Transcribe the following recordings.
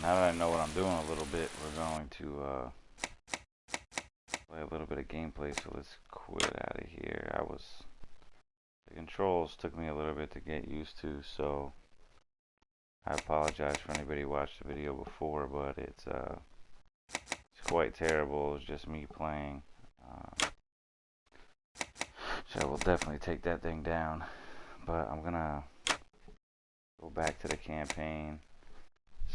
now that I know what I'm doing a little bit, we're going to play a little bit of gameplay. So let's quit out of here. The controls took me a little bit to get used to, so I apologize for anybody who watched the video before, but it's quite terrible. It's just me playing. So we'll definitely take that thing down. But I'm gonna go back to the campaign.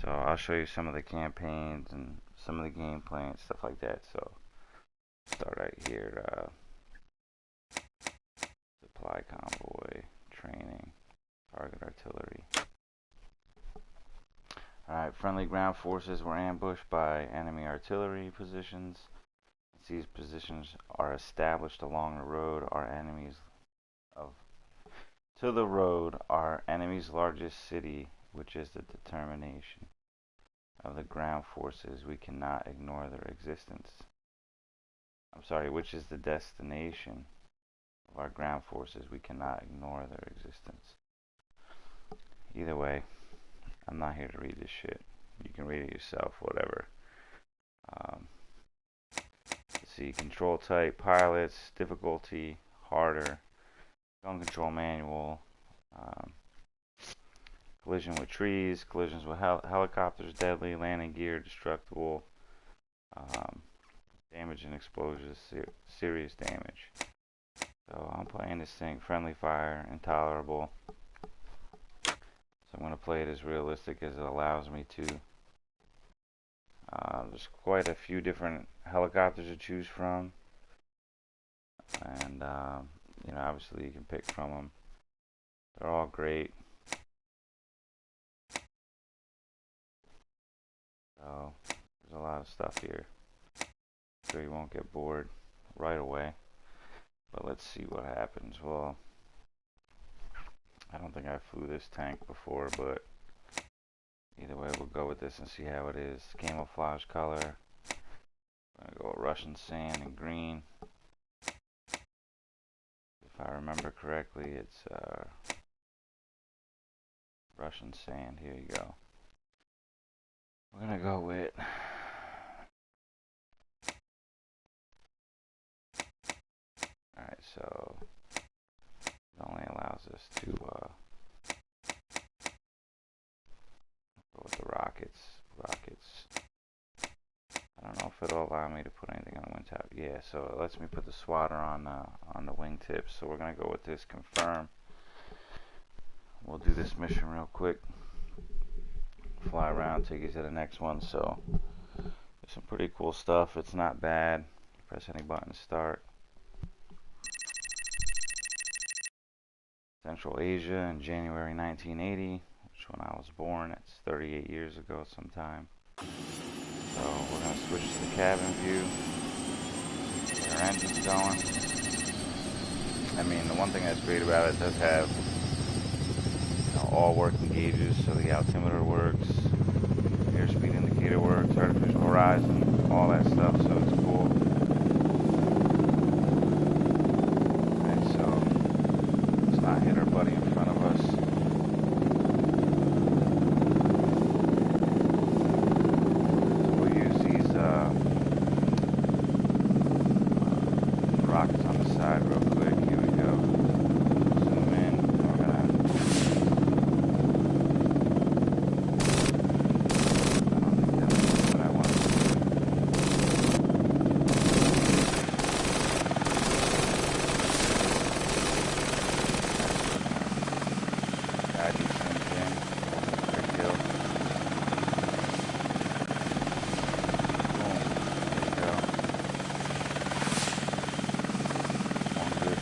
So I'll show you some of the campaigns and some of the gameplay and stuff like that. So start right here. Supply convoy, training, target artillery. Alright, friendly ground forces were ambushed by enemy artillery positions. These positions are established along the road. To the road, our enemy's largest city, which is the determination of the ground forces. We cannot ignore their existence. Which is the destination of our ground forces. We cannot ignore their existence. Either way, I'm not here to read this shit. You can read it yourself, whatever. Let's see, control type, pilots, difficulty, harder, gun control manual, collision with trees, collisions with helicopters, deadly, landing gear, destructible, damage and explosions, serious damage. So I'm playing this thing, friendly fire, intolerable. So I'm going to play it as realistic as it allows me to. There's quite a few different helicopters to choose from. And, you know, obviously you can pick from them. They're all great. So, there's a lot of stuff here. So you won't get bored right away. But let's see what happens. Well, I don't think I flew this tank before, but either way, we'll go with this and see how it is. Camouflage color. I'm going to go with Russian sand and green. If I remember correctly, it's Russian sand. Here you go. We're going to go with... Alright, so it only allows us to go with the rockets. I don't know if it'll allow me to put anything on the wingtip. Yeah, so it lets me put the swatter on the wingtips. So we're gonna go with this. Confirm. We'll do this mission real quick. Fly around, take you to the next one. So there's some pretty cool stuff. It's not bad. Press any button to start. Central Asia in January 1980, which when I was born, it's 38 years ago sometime. So we're going to switch to the cabin view. Get our engines going. I mean, the one thing that's great about it does have, you know, all working gauges, so the altimeter works, airspeed indicator works, artificial horizon, all that stuff, so it's cool. Okay, so let's not hit our buddy in front of us. Rockets on the side real quick. Here we go. Zoom in. We're gonna... I don't think that's what I want to do. Guide these things in. Big deal. Boom. There you go.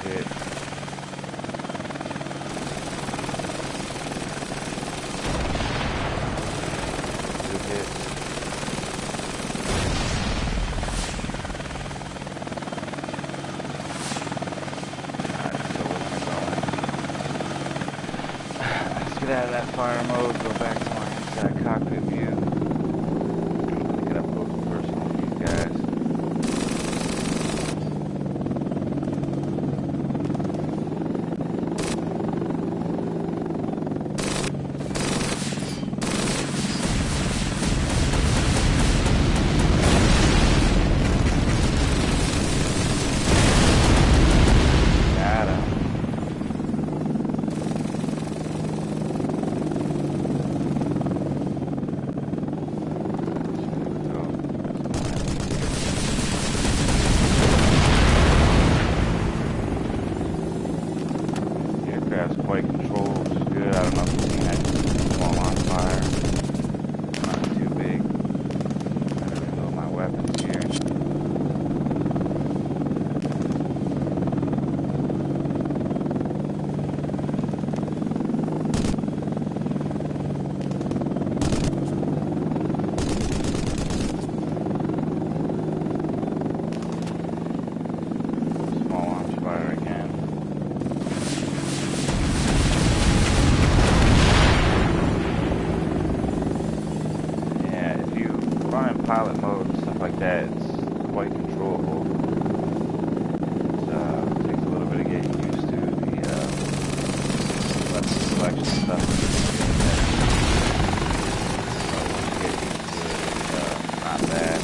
Hit. Good hit. Alright, so we're gonna go in. Let's get out of that fire mode, go back to my inside cockpit view. I'm gonna get up close and personal with these guys. running pilot mode and stuff like that, it's quite controllable. It takes a little bit of getting used to the weapon selection stuff. So once you get used to it, it's not bad.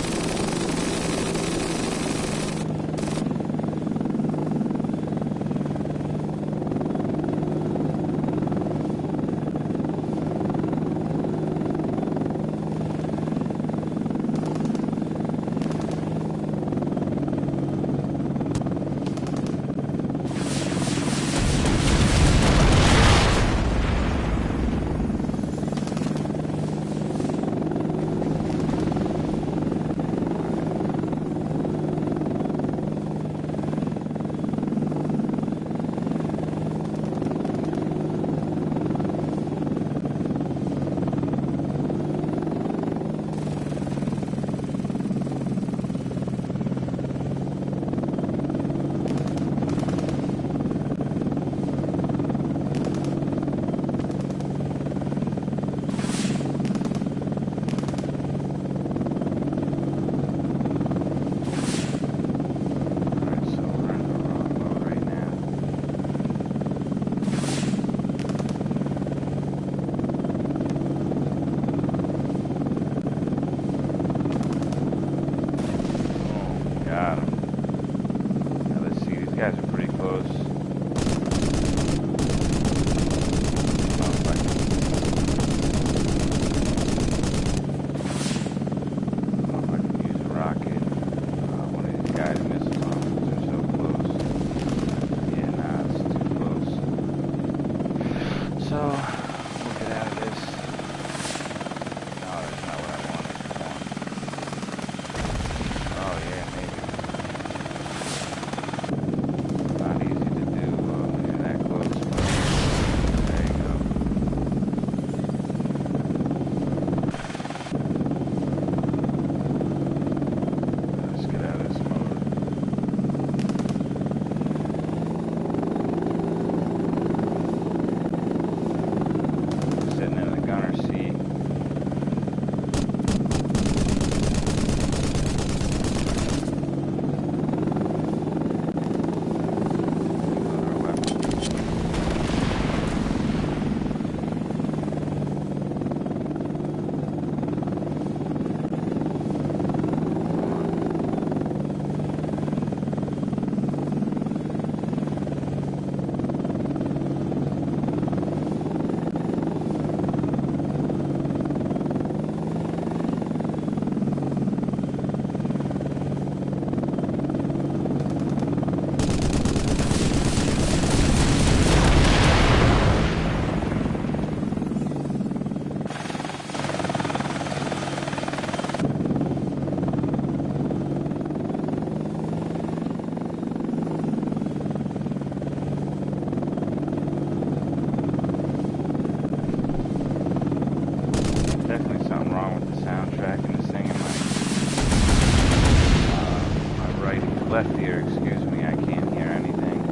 left ear, excuse me, I can't hear anything.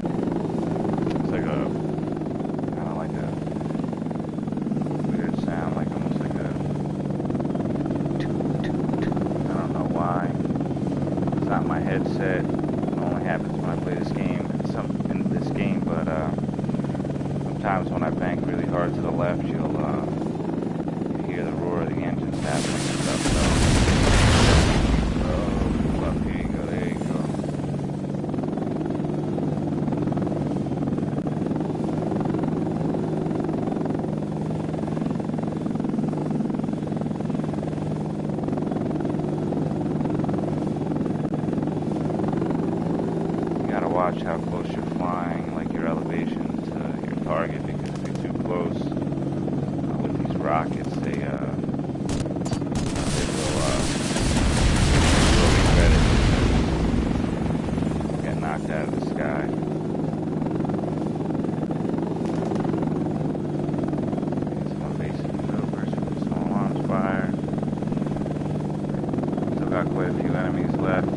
It's like a, kind of like a weird sound, like almost like a toot, toot, toot. I don't know why. It's not my headset. It only happens when I play this game. But sometimes when I bank really hard to the left, you'll hear the roar of the engines happening and stuff. So, up here you go. There you go. You gotta watch how close you're flying, like your elevation to your target, because if you're too close with these rockets, they will regret it. Get knocked out of the sky. Some evasive maneuvers from small arms fire. Still got quite a few enemies left.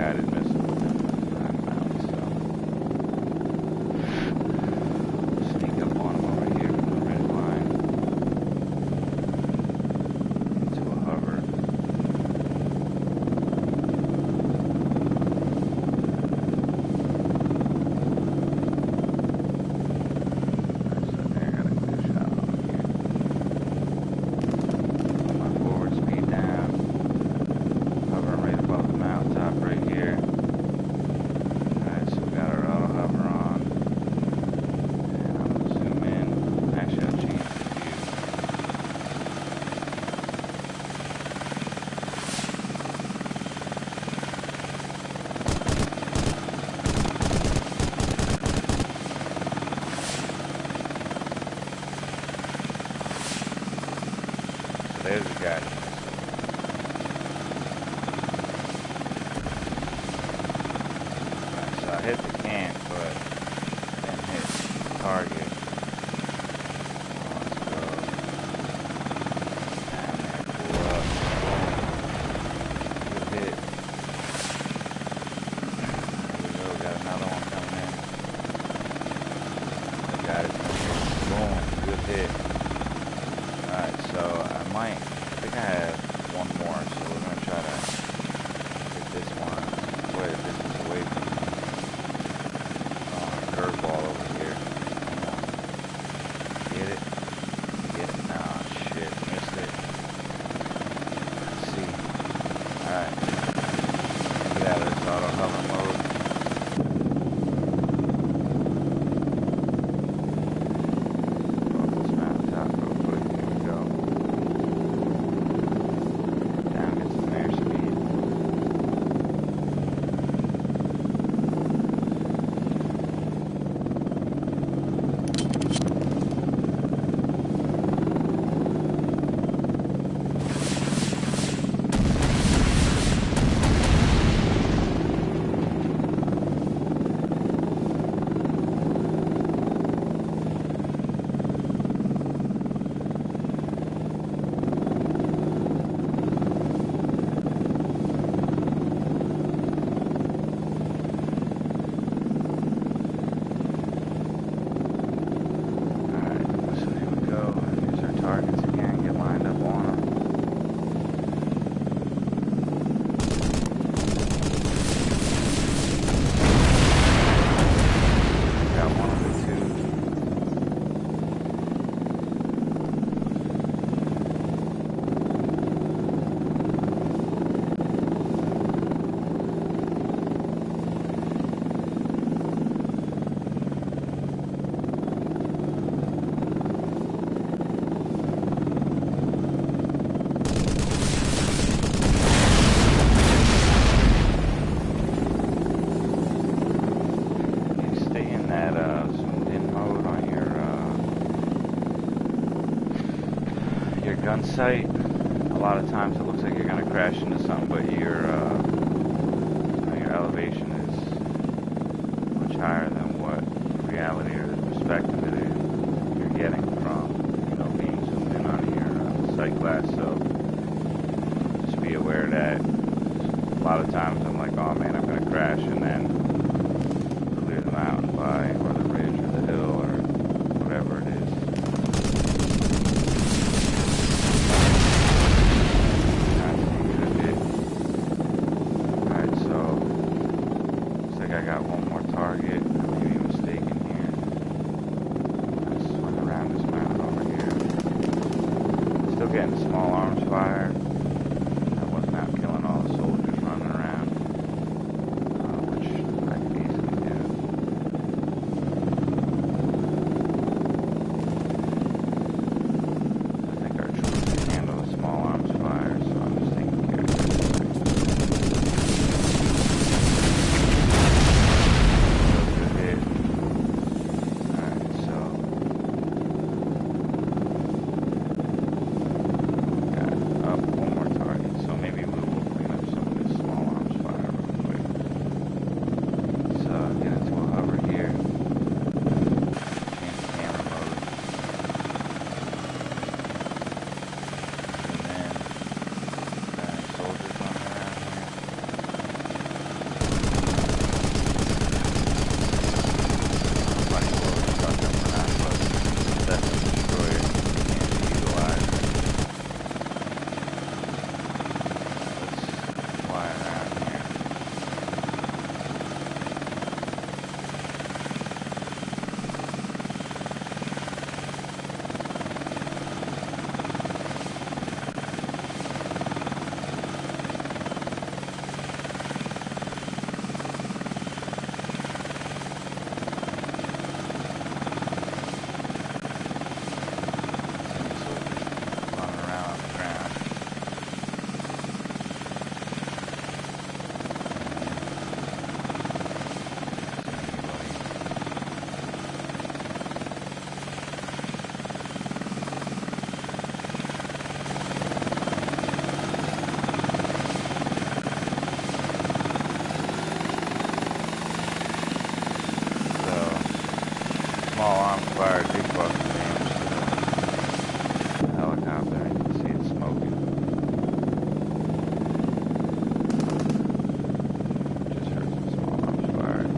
guided missile within the 9 miles, so sneak up on them over here from the ridge line into a hover. There's a guy. Right, so I hit the camp, but didn't hit the target. Let's go down there, pull up, boom. Good hit. There we go, got another one coming in. I got it from here. Boom, good hit. Alright, so I think I have one more, so we're going to try to hit this one quite a distance away from me. Curveball over here. Come on. Get it. Get it. Nah, shit. Missed it. Let's see. Alright. Get out of this auto hover mode. Gun sight, a lot of times it looks like you're going to crash into something, but your elevation is much higher than what reality or the perspective it is you're getting from, being zoomed in on your sight glass. So just be aware that a lot of times I'm like, oh man, I'm going to crash, and then clear the mountain by, or the ridge, or the hill, or whatever it is. I got one more target. I may be mistaken here. Let's swing around this mountain over here. Still getting small arms fire. I wasn't out killing all the soldiers running around, which I could easily do. I think our troops can handle the small arms fire, so I'm just taking care of that. fired big bucks of damage to the helicopter. You can see it smoking. Just heard some small arms fired.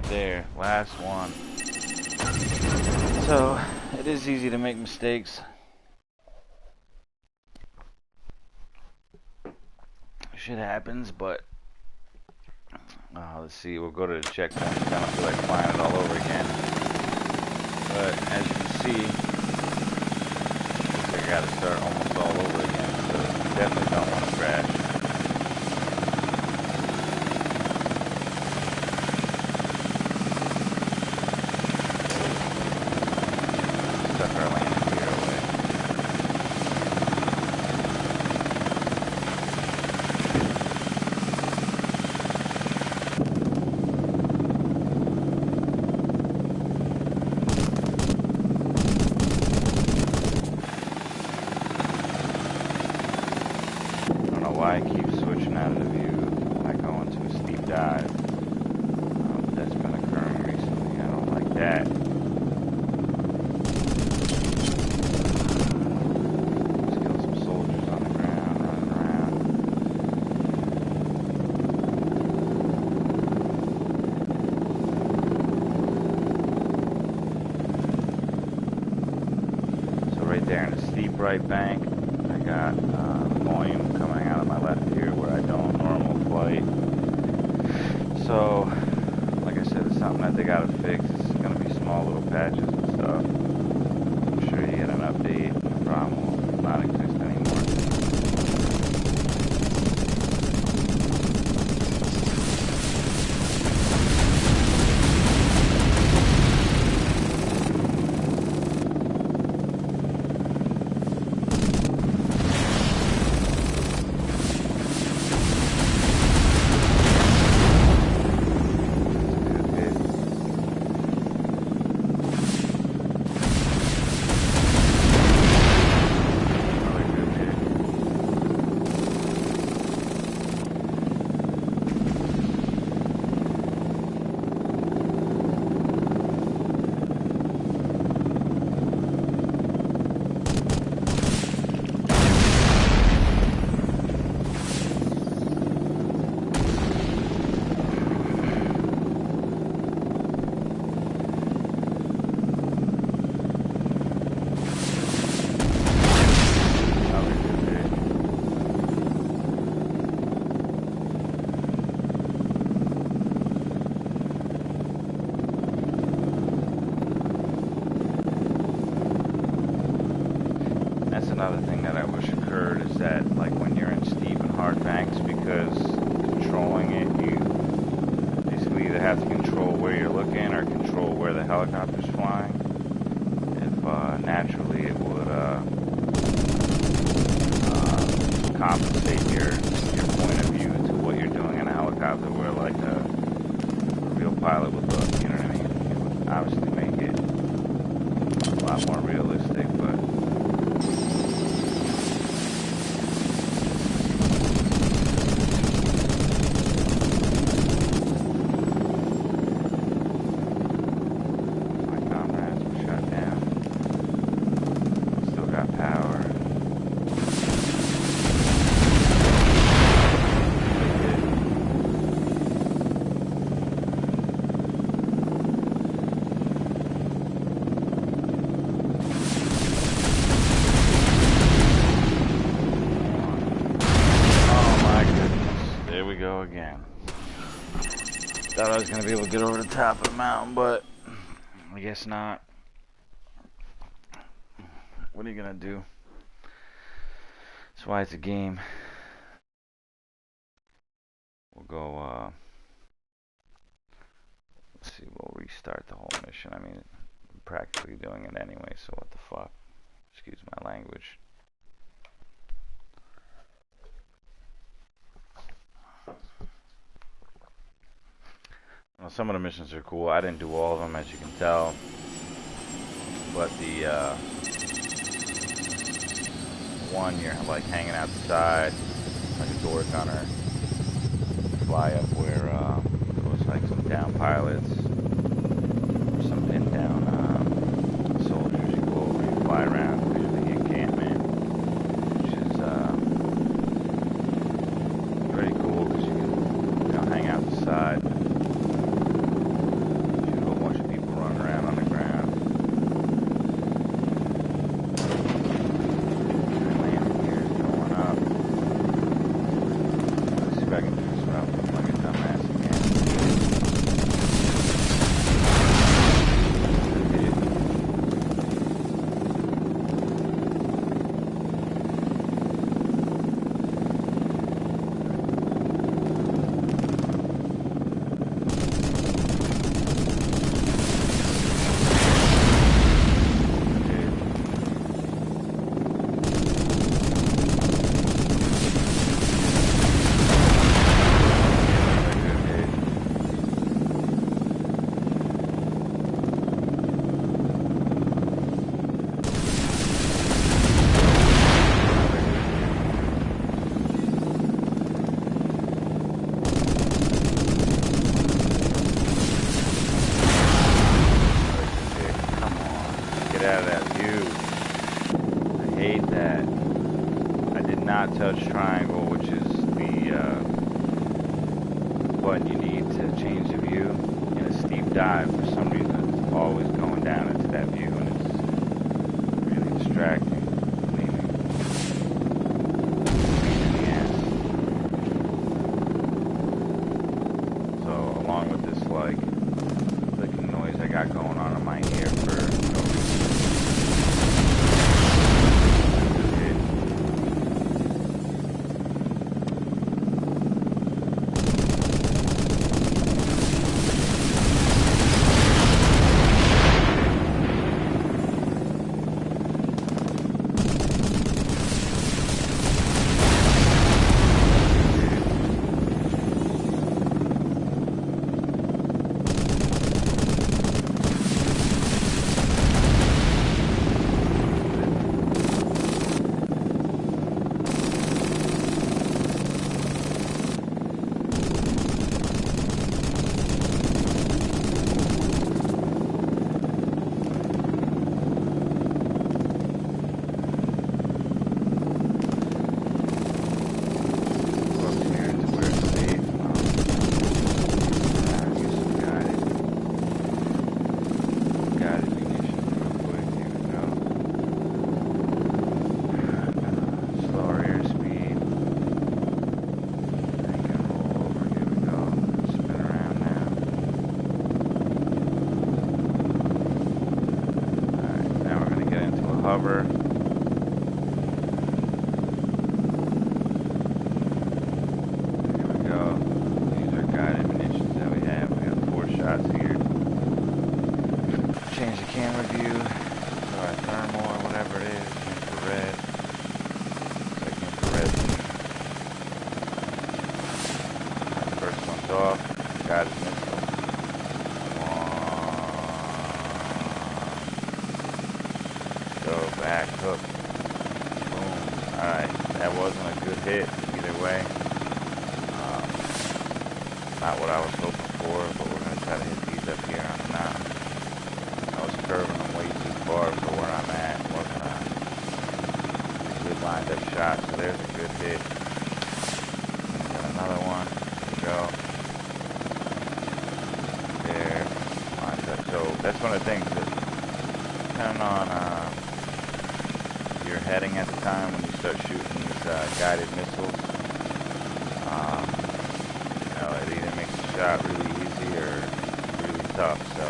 There, last one. So it is easy to make mistakes. Shit happens, but let's see. We'll go to the checkpoint. I don't feel like flying it all over again. But as you can see, looks like I got to start almost all over again. So you definitely don't want to crash. I keep switching out of the view when I go into a steep dive. That's been occurring recently. I don't like that. Let's kill some soldiers on the ground, running around. So right there in the steep right bank, I got volume coming out of my left ear where I don't normal flight. So, like I said, it's something that they gotta fix. It's gonna be small little patches and stuff. I'm sure you get an update and the problem will not exist anymore. Another thing that I wish occurred is that, like, when you're in steep and hard banks, because controlling it, you basically either have to control where you're looking or control where the helicopter's flying. If naturally it would compensate your point of view to what you're doing in a helicopter, where like a real pilot would look. You know what I mean? It would obviously make it a lot more realistic, but. Again. Thought I was going to be able to get over the top of the mountain, but I guess not. What are you going to do? That's why it's a game. We'll go, let's see, we'll restart the whole mission. I mean, I'm practically doing it anyway, so what the fuck? Excuse my language. Well, some of the missions are cool. I didn't do all of them, as you can tell. But the one you're like hanging outside, like a door gunner, fly up where it was like some down pilots, or some pinned down soldiers. You go over, you fly around, clear the encampment, which is pretty cool because you can, you know, hang out the side. Shoot a whole bunch of people running around on the ground. Landing gear is going up. Let's see if I can do this without looking like a dumbass again. Out of that view. I hate that. I did not touch triangle, which is the button you need to change the view. In a steep dive, for some reason, it's always going down into that view, and it's really distracting. Believe me. Yeah. So, along with this, like, clicking noise I got going on in my ear for no reason. Hover. Here we go. These are guided munitions that we have. We have 4 shots here. Change the camera view. Sorry, thermal or whatever it is. Infrared. Looks like infrared. Right, the first one's off. Guided missile. Go back, hook, boom. Alright, that wasn't a good hit either way. Not what I was hoping for, but we're going to try to hit these up here on the mountain. I was curving them way too far for where I'm at. Wasn't a good lined up shot, so there's a good hit. Got another one. Here we go. There. Lined up. So that's one of the things that, depending on your heading at the time when you start shooting these guided missiles, you know, it either makes the shot really easy or really tough. So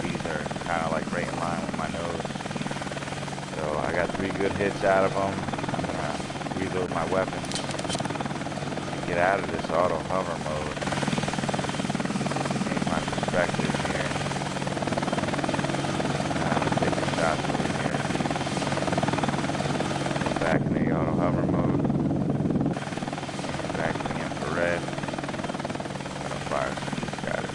these are kind of like right in line with my nose. So I got 3 good hits out of them. I'm gonna reload my weapon and get out of this auto hover mode. Change my perspective here. I'm gonna take the shots over here. Back in the auto hover mode. Back to the infrared. I'm gonna fire some of these guys.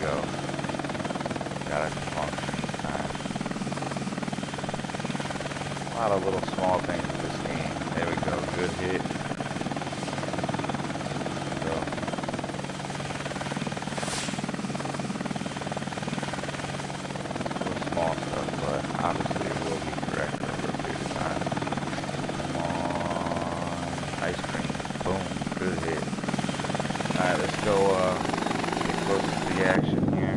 go. Got it to function this time. A lot of little small things with this game. There we go. Good hit. So, little small stuff, but obviously it will be corrected over a period of time. Come on. Ice cream. Boom. Good hit. Alright, let's go get closer to the action here.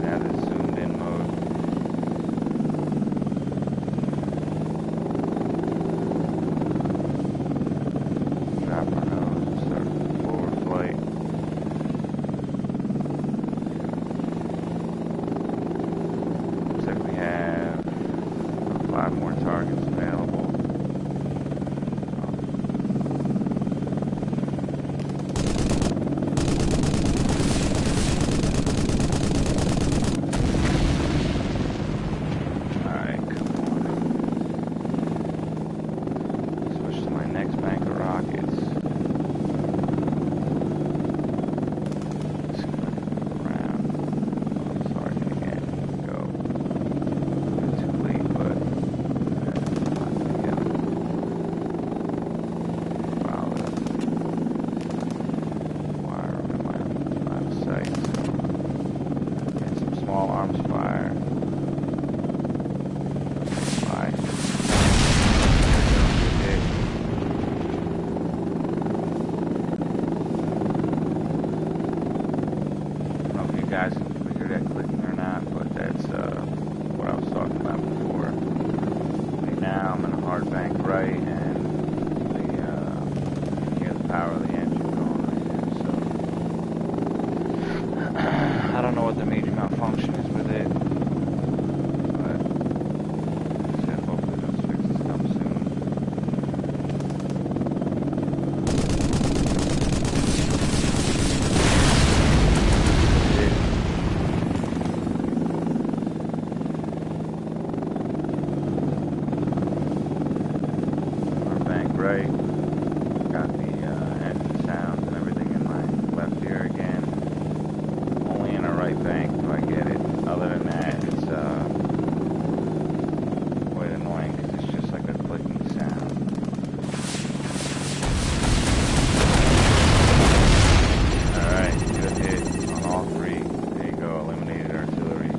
Now this zoomed in mode. Drop our nose and start forward flight. Looks like we have 5 more targets available. Guys can figure that clicking or not, but that's what I was talking about before. Right now I'm in a hard bank right, and you can hear the power of the engine going right here. So I don't know what the major malfunction is with it, but like I said, hopefully those fixes come soon. Right, got the engine sounds and everything in my left ear again. Only in a right bank do I get it. Other than that, it's quite annoying because it's just like a clicking sound. Alright, good hit on all 3. There you go, eliminated artillery.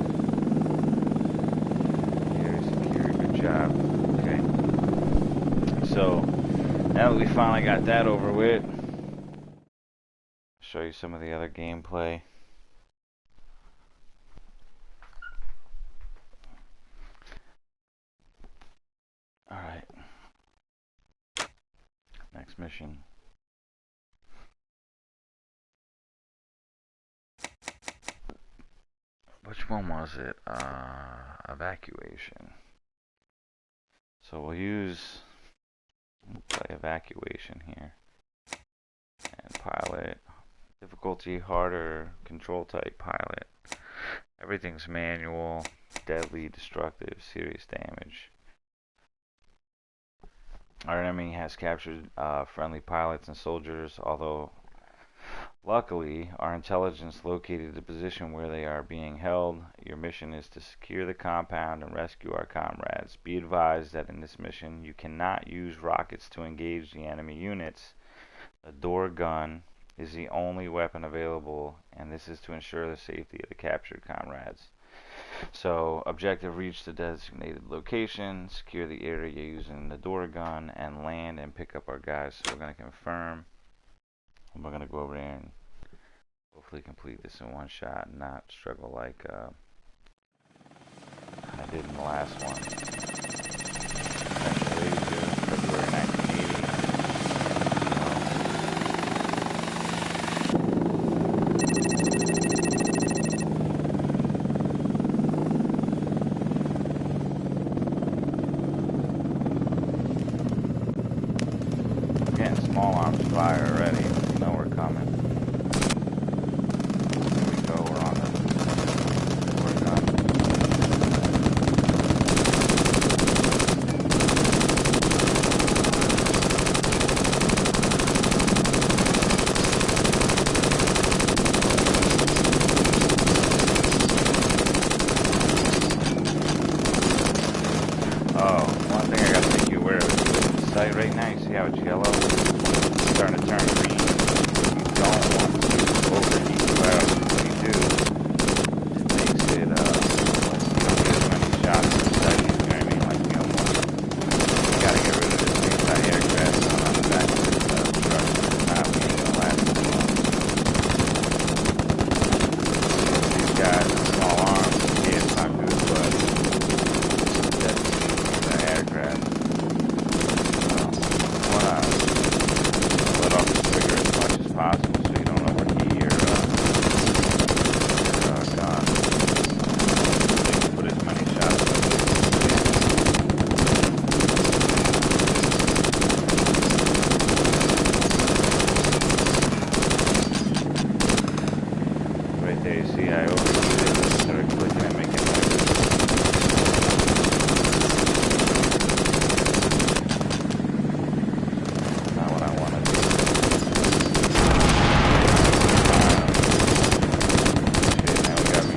Very secure, good job. Okay. So, now that we finally got that over with, I'll show you some of the other gameplay. Alright. Next mission. Which one was it? Evacuation. So we'll play Evacuation here. And pilot. Difficulty harder, control type pilot. Everything's manual, deadly, destructive, serious damage. Our enemy has captured friendly pilots and soldiers, although luckily our intelligence located the position where they are being held. Your mission is to secure the compound and rescue our comrades. Be advised that in this mission you cannot use rockets to engage the enemy units. A door gun is the only weapon available, and this is to ensure the safety of the captured comrades. So, objective: reach the designated location, secure the area using the door gun, and land and pick up our guys. So we're going to confirm, and we're going to go over there and hopefully complete this in one shot and not struggle like I did in the last one. February 1980. Small arms fire already. You know we're coming. Here we go. We're on the. We're done. Okay, see, I overheated it, started clicking and making noises. Not what I want to do. Shit, now we got me.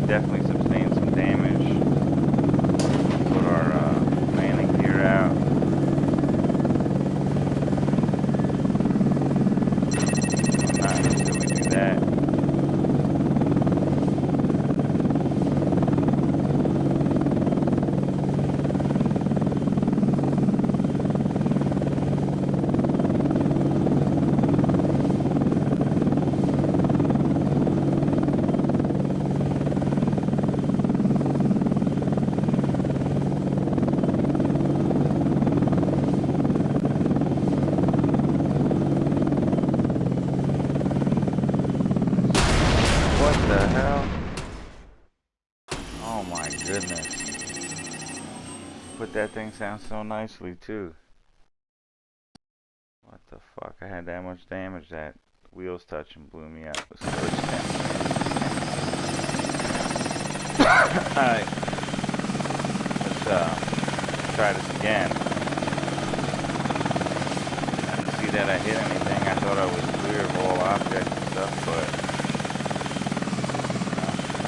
Definitely sustained some damage. Put our landing gear out. Not until we do that. What the hell? Oh my goodness. Put that thing sound so nicely too. What the fuck? I had that much damage that wheels touch and blew me up. Alright. Let's try this again. I didn't see that I hit anything. I thought I was clear of all objects and stuff, but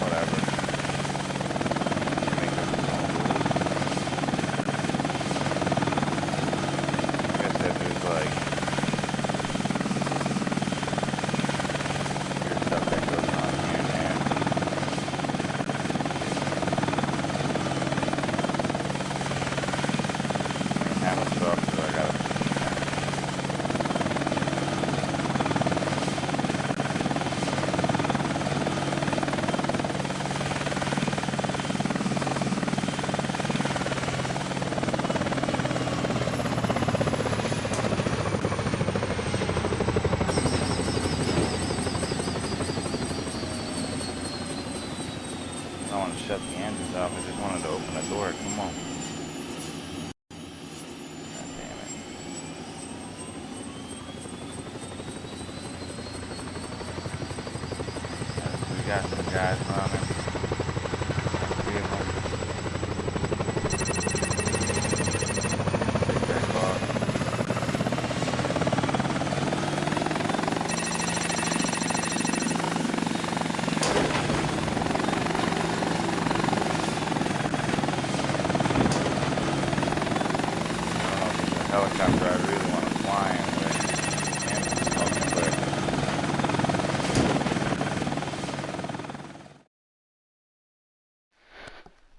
whatever. Make up its own rules. I guess that there's like weird stuff that goes on here and there. I mean, how much software I gotta put in that? I want to shut the engines off. I just wanted to open the door. Come on. God damn it. We got some guys running. Three of them. Take that off. Helicopter I really want to fly in with. And it's smoking quick.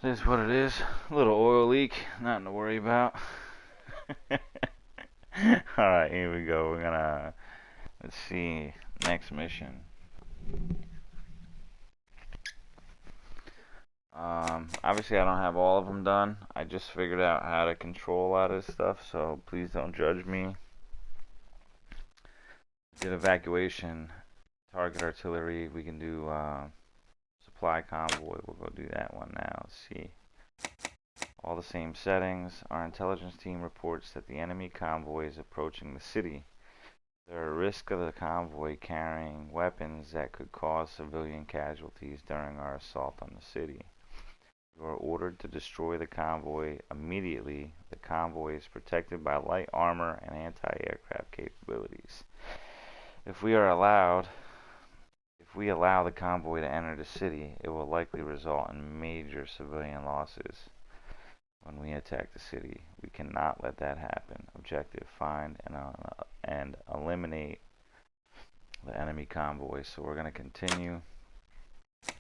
This is what it is. A little oil leak. Nothing to worry about. Alright, here we go. Let's see, next mission. Obviously I don't have all of them done. I just figured out how to control a lot of this stuff, so please don't judge me. Did evacuation, target artillery, we can do supply convoy, we'll go do that one now. Let's see. All the same settings. Our intelligence team reports that the enemy convoy is approaching the city. There are risks of the convoy carrying weapons that could cause civilian casualties during our assault on the city. You are ordered to destroy the convoy immediately. The convoy is protected by light armor and anti-aircraft capabilities. If we allow the convoy to enter the city, it will likely result in major civilian losses. When we attack the city, we cannot let that happen. Objective: find and eliminate the enemy convoy. So we're going to continue.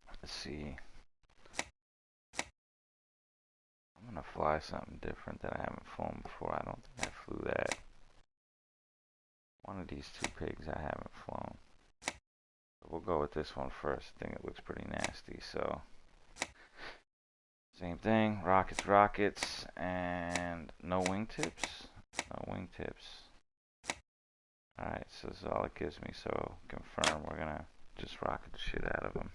Let's see. I'm going to fly something different that I haven't flown before. I don't think I flew that. One of these two pigs I haven't flown. But we'll go with this one first. I think it looks pretty nasty. So same thing, rockets, and no wingtips. No wingtips. Alright, so this is all it gives me, so confirm we're gonna just rocket the shit out of them.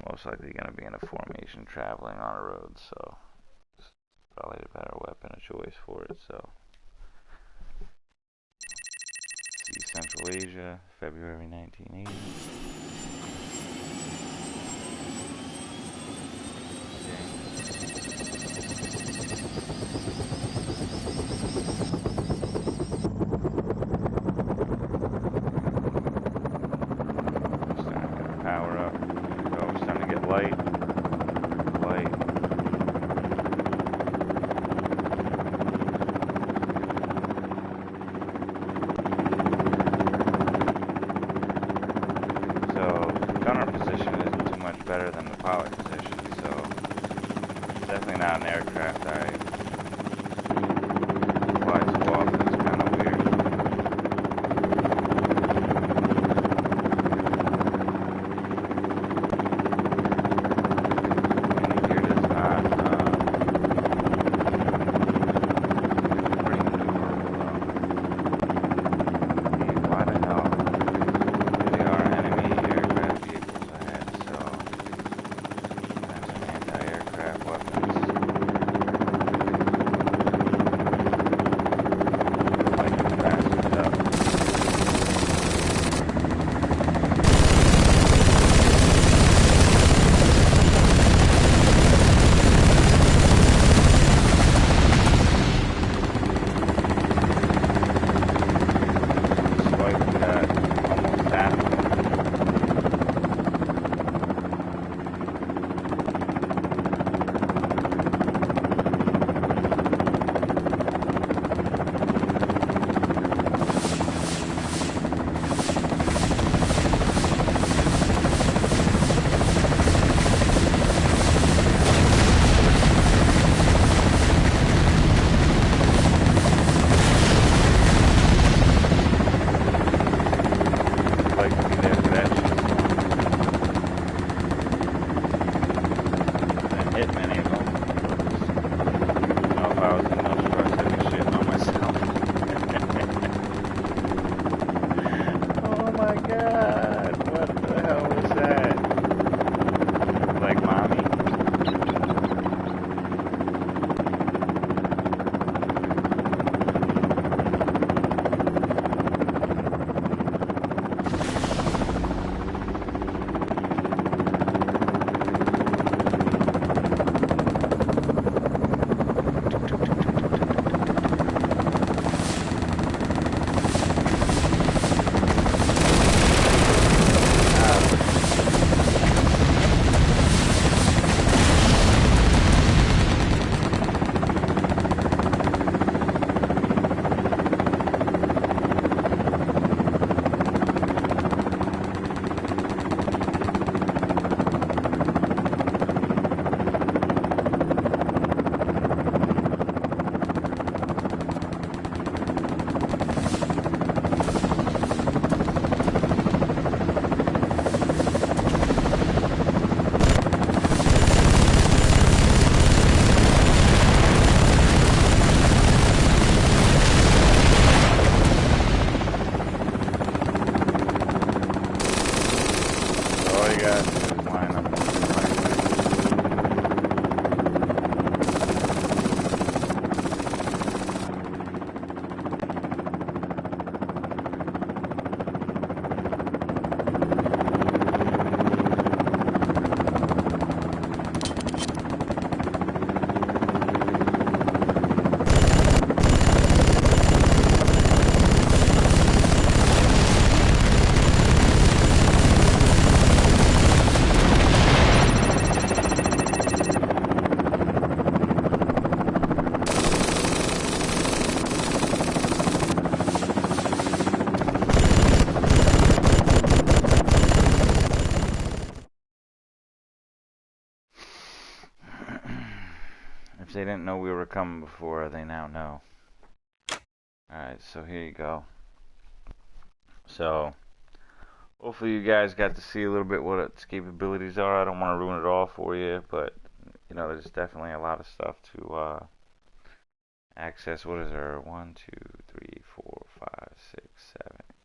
Most likely gonna be in a formation traveling on a road, so it's probably the better weapon of choice for it, so. See, Central Asia, February 1980. Better than the pilot position, so it's definitely not an aircraft I fly too often. It's kind of weird. Landing gear does not pretty maneuverable though. Hey, why the hell? They are enemy aircraft vehicles ahead, so. Weapons. If they didn't know we were coming before, they now know. Alright, so here you go. So, hopefully you guys got to see a little bit what its capabilities are. I don't want to ruin it all for you, but, you know, there's definitely a lot of stuff to access. What is there? 1, 2, 3, 4, 5, 6,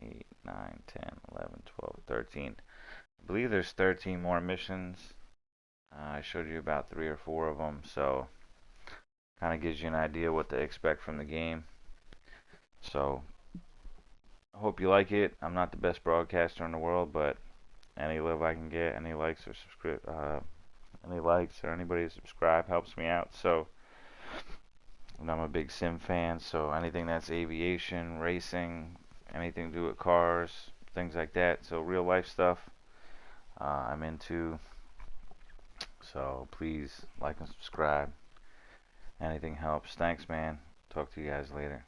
7, 8, 9, 10, 11, 12, 13. I believe there's 13 more missions. I showed you about 3 or 4 of them, so kind of gives you an idea what to expect from the game. So, I hope you like it. I'm not the best broadcaster in the world, but any love I can get, any likes or any likes or anybody to subscribe helps me out. So, and I'm a big sim fan, so anything that's aviation, racing, anything to do with cars, things like that. So real life stuff, I'm into. So please like and subscribe. Anything helps. Thanks, man. Talk to you guys later.